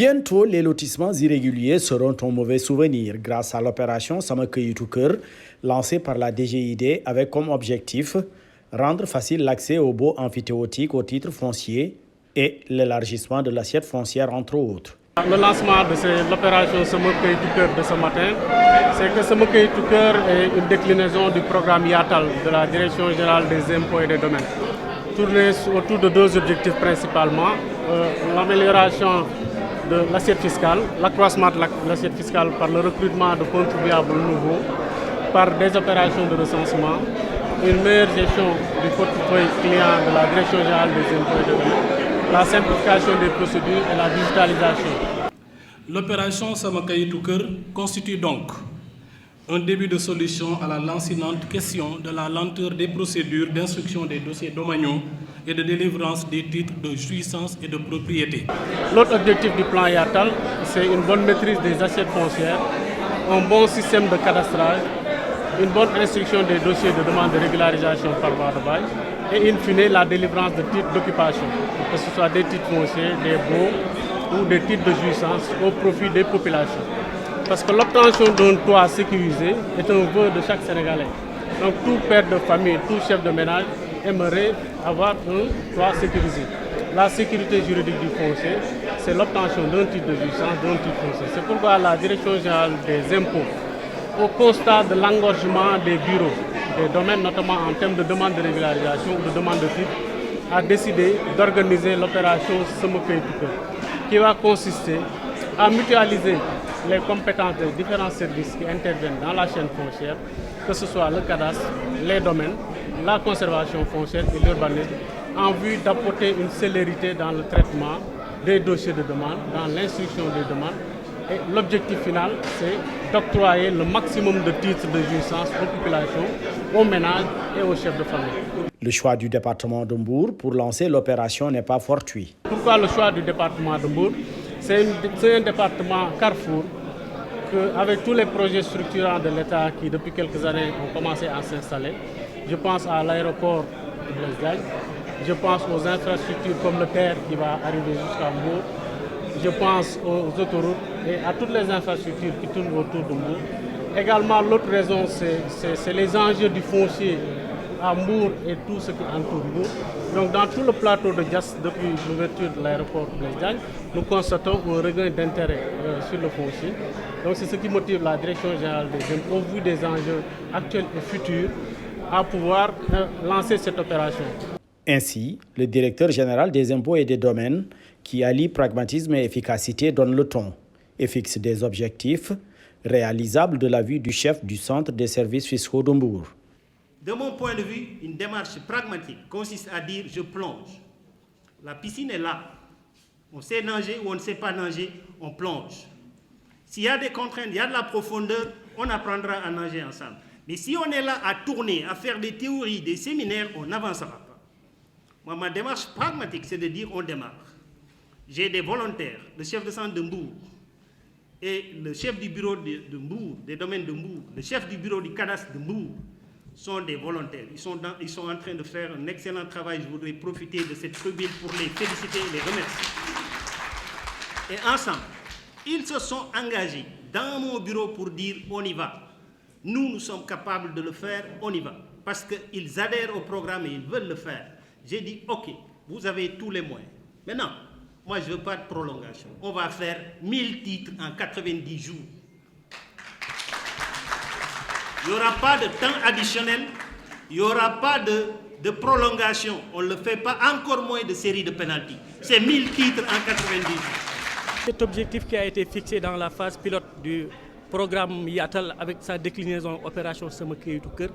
Bientôt, les lotissements irréguliers seront un mauvais souvenir grâce à l'opération Sama Kayitu Kër lancée par la DGID avec comme objectif rendre facile l'accès aux baux amphithéotiques au titre foncier et l'élargissement de l'assiette foncière entre autres. Le lancement de l'opération Sama Kayitu Kër de ce matin, c'est que Sama Kayitu Kër est une déclinaison du programme YATAL de la Direction générale des impôts et des domaines, tourné autour de deux objectifs principalement, l'amélioration de l'assiette fiscale, l'accroissement de l'assiette fiscale par le recrutement de contribuables nouveaux, par des opérations de recensement, une meilleure gestion du portefeuille client de la Direction générale des impôts et des domaines, la simplification des procédures et la digitalisation. L'opération Sama Kayitu Kër constitue donc un début de solution à la lancinante question de la lenteur des procédures d'instruction des dossiers domaniaux et de délivrance des titres de jouissance et de propriété. L'autre objectif du plan YATAL, c'est une bonne maîtrise des assiettes foncières, un bon système de cadastrage, une bonne instruction des dossiers de demande de régularisation par voie de bail et in fine la délivrance de titres d'occupation, que ce soit des titres fonciers, des baux ou des titres de jouissance au profit des populations. Parce que l'obtention d'un toit sécurisé est un vœu de chaque Sénégalais. Donc tout père de famille, tout chef de ménage aimerait avoir un toit sécurisé. La sécurité juridique du foncier, c'est l'obtention d'un titre de jouissance, d'un titre foncier. C'est pourquoi la Direction générale des impôts, au constat de l'engorgement des bureaux, des domaines notamment en termes de demande de régularisation ou de demande de titre, a décidé d'organiser l'opération Sama Kayitu Kër, qui va consister à mutualiser les compétences des différents services qui interviennent dans la chaîne foncière, que ce soit le cadastre, les domaines, la conservation foncière et l'urbanisme, en vue d'apporter une célérité dans le traitement des dossiers de demande, dans l'instruction des demandes. Et l'objectif final, c'est d'octroyer le maximum de titres de jouissance aux populations, aux ménages et aux chefs de famille. Le choix du département de Mbour pour lancer l'opération n'est pas fortuit. Pourquoi le choix du département de Mbour? C'est un département carrefour avec tous les projets structurants de l'État qui, depuis quelques années, ont commencé à s'installer. Je pense à l'aéroport de Blaise Diagne, je pense aux infrastructures comme le TER qui va arriver jusqu'à Mbour, je pense aux autoroutes et à toutes les infrastructures qui tournent autour de Mbour. Également, l'autre raison, c'est les enjeux du foncier à Mbour et tout ce qui entoure Mbour. Donc dans tout le plateau de Diass, depuis l'ouverture de l'aéroport Blaise Diagne, nous constatons un regain d'intérêt sur le foncier. Donc c'est ce qui motive la Direction générale des impôts, au vu des enjeux actuels et futurs, à pouvoir lancer cette opération. Ainsi, le directeur général des impôts et des domaines, qui allie pragmatisme et efficacité, donne le ton et fixe des objectifs réalisables de la vue du chef du centre des services fiscaux de Mbour. De mon point de vue, une démarche pragmatique consiste à dire je plonge. La piscine est là. On sait nager ou on ne sait pas nager, on plonge. S'il y a des contraintes, il y a de la profondeur, on apprendra à nager ensemble. Mais si on est là à tourner, à faire des théories, des séminaires, on n'avancera pas. Moi, ma démarche pragmatique, c'est de dire on démarre. J'ai des volontaires, le chef de centre de Mbour et le chef du bureau de Mbour, des domaines de Mbour, le chef du bureau du cadastre de Mbour, sont des volontaires. Ils sont en train de faire un excellent travail. Je voudrais profiter de cette tribune pour les féliciter et les remercier. Et ensemble, ils se sont engagés dans mon bureau pour dire on y va. Nous sommes capables de le faire, on y va. Parce qu'ils adhèrent au programme et ils veulent le faire. J'ai dit ok, vous avez tous les moyens. Maintenant, moi je ne veux pas de prolongation. On va faire 1000 titres en 90 jours. Il n'y aura pas de temps additionnel, il n'y aura pas de prolongation. On ne le fait pas, encore moins de série de pénalty. C'est 1000 titres en 90 jours. Cet objectif qui a été fixé dans la phase pilote du programme YATAL avec sa déclinaison opération Sama Kayitu Kër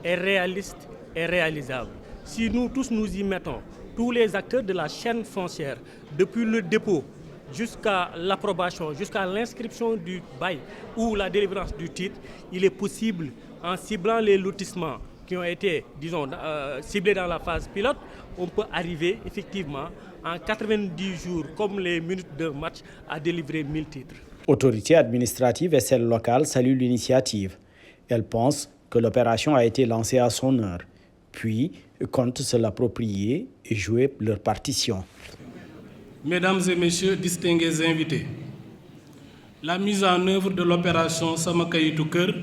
est réaliste et réalisable. Si nous tous nous y mettons, tous les acteurs de la chaîne foncière, depuis le dépôt jusqu'à l'approbation, jusqu'à l'inscription du bail ou la délivrance du titre, il est possible, en ciblant les lotissements qui ont été, disons, ciblés dans la phase pilote, on peut arriver effectivement en 90 jours, comme les minutes de match, à délivrer 1000 titres. Autorités administratives et celles locales saluent l'initiative. Elles pensent que l'opération a été lancée à son heure, puis comptent se l'approprier et jouer leur partition. Mesdames et Messieurs, distingués invités, la mise en œuvre de l'opération Sama Kayitu Keur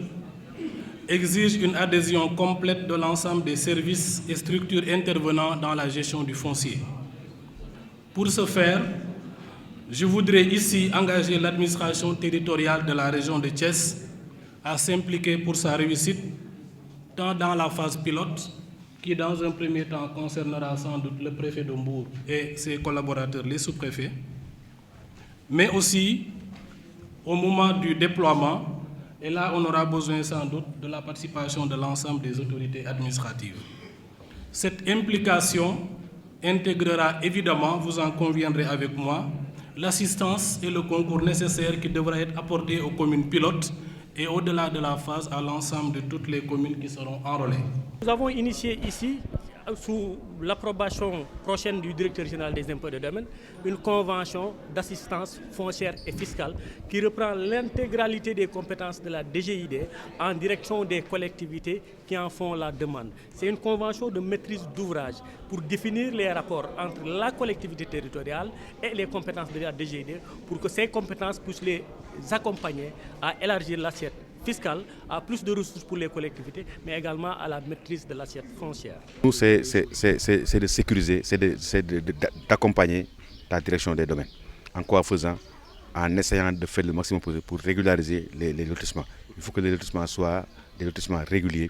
exige une adhésion complète de l'ensemble des services et structures intervenant dans la gestion du foncier. Pour ce faire, je voudrais ici engager l'administration territoriale de la région de Thiès à s'impliquer pour sa réussite, tant dans la phase pilote, qui dans un premier temps concernera sans doute le préfet de Mbour et ses collaborateurs, les sous-préfets, mais aussi au moment du déploiement, et là on aura besoin sans doute de la participation de l'ensemble des autorités administratives. Cette implication intégrera évidemment, vous en conviendrez avec moi, l'assistance et le concours nécessaires qui devraient être apportés aux communes pilotes et au-delà de la phase à l'ensemble de toutes les communes qui seront enrôlées. Nous avons initié ici, sous l'approbation prochaine du directeur général des impôts et des domaines, une convention d'assistance foncière et fiscale qui reprend l'intégralité des compétences de la DGID en direction des collectivités qui en font la demande. C'est une convention de maîtrise d'ouvrage pour définir les rapports entre la collectivité territoriale et les compétences de la DGID pour que ces compétences puissent les accompagner à élargir l'assiette fiscale, à plus de ressources pour les collectivités, mais également à la maîtrise de l'assiette foncière. Nous, c'est de sécuriser, c'est d'accompagner la direction des domaines. En quoi faisant? En essayant de faire le maximum pour régulariser les lotissements. Il faut que les lotissements soient des lotissements réguliers.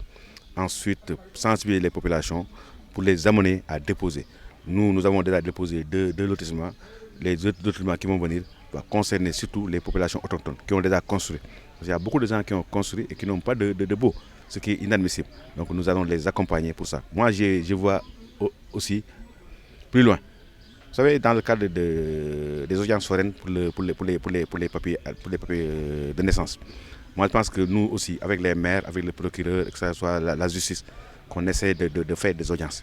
Ensuite, sensibiliser les populations pour les amener à déposer. Nous avons déjà déposé deux lotissements. Les autres lotissements qui vont venir doivent concerner surtout les populations autochtones qui ont déjà construit. Il y a beaucoup de gens qui ont construit et qui n'ont pas de baux, ce qui est inadmissible. Donc nous allons les accompagner pour ça. Moi, je vois aussi plus loin. Vous savez, dans le cadre des audiences foraines pour les papiers de naissance, moi je pense que nous aussi, avec les maires, avec le procureur, que ce soit la justice, qu'on essaie de faire des audiences.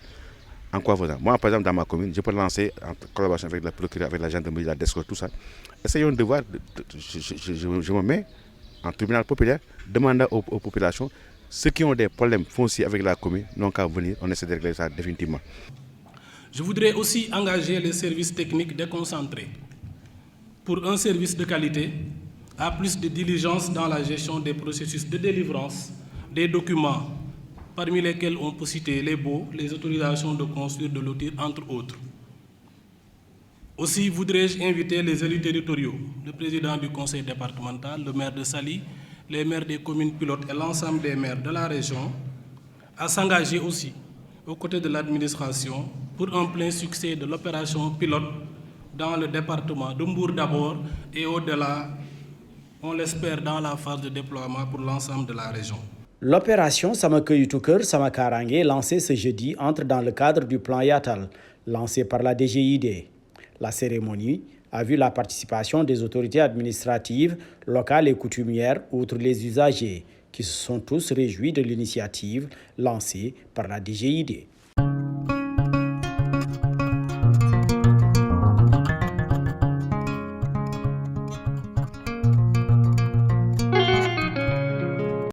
En quoi faisant? Moi, par exemple, dans ma commune, je peux lancer en collaboration avec le procureur, avec la gendarmerie, la DSCO, tout ça. Essayons de voir, je me mets en tribunal populaire, demandant aux populations, ceux qui ont des problèmes fonciers avec la commune, n'ont qu'à venir, on essaie de régler ça définitivement. Je voudrais aussi engager les services techniques déconcentrés pour un service de qualité, à plus de diligence dans la gestion des processus de délivrance des documents, parmi lesquels on peut citer les baux, les autorisations de construire, de lotir, entre autres. Aussi voudrais-je inviter les élus territoriaux, le président du conseil départemental, le maire de Saly, les maires des communes pilotes et l'ensemble des maires de la région à s'engager aussi aux côtés de l'administration pour un plein succès de l'opération pilote dans le département de Mbour d'abord et au-delà, on l'espère, dans la phase de déploiement pour l'ensemble de la région. L'opération Sama Kayitu Keur Sama Karange, lancée ce jeudi, entre dans le cadre du plan Yatal, lancé par la DGID. La cérémonie a vu la participation des autorités administratives, locales et coutumières, outre les usagers, qui se sont tous réjouis de l'initiative lancée par la DGID.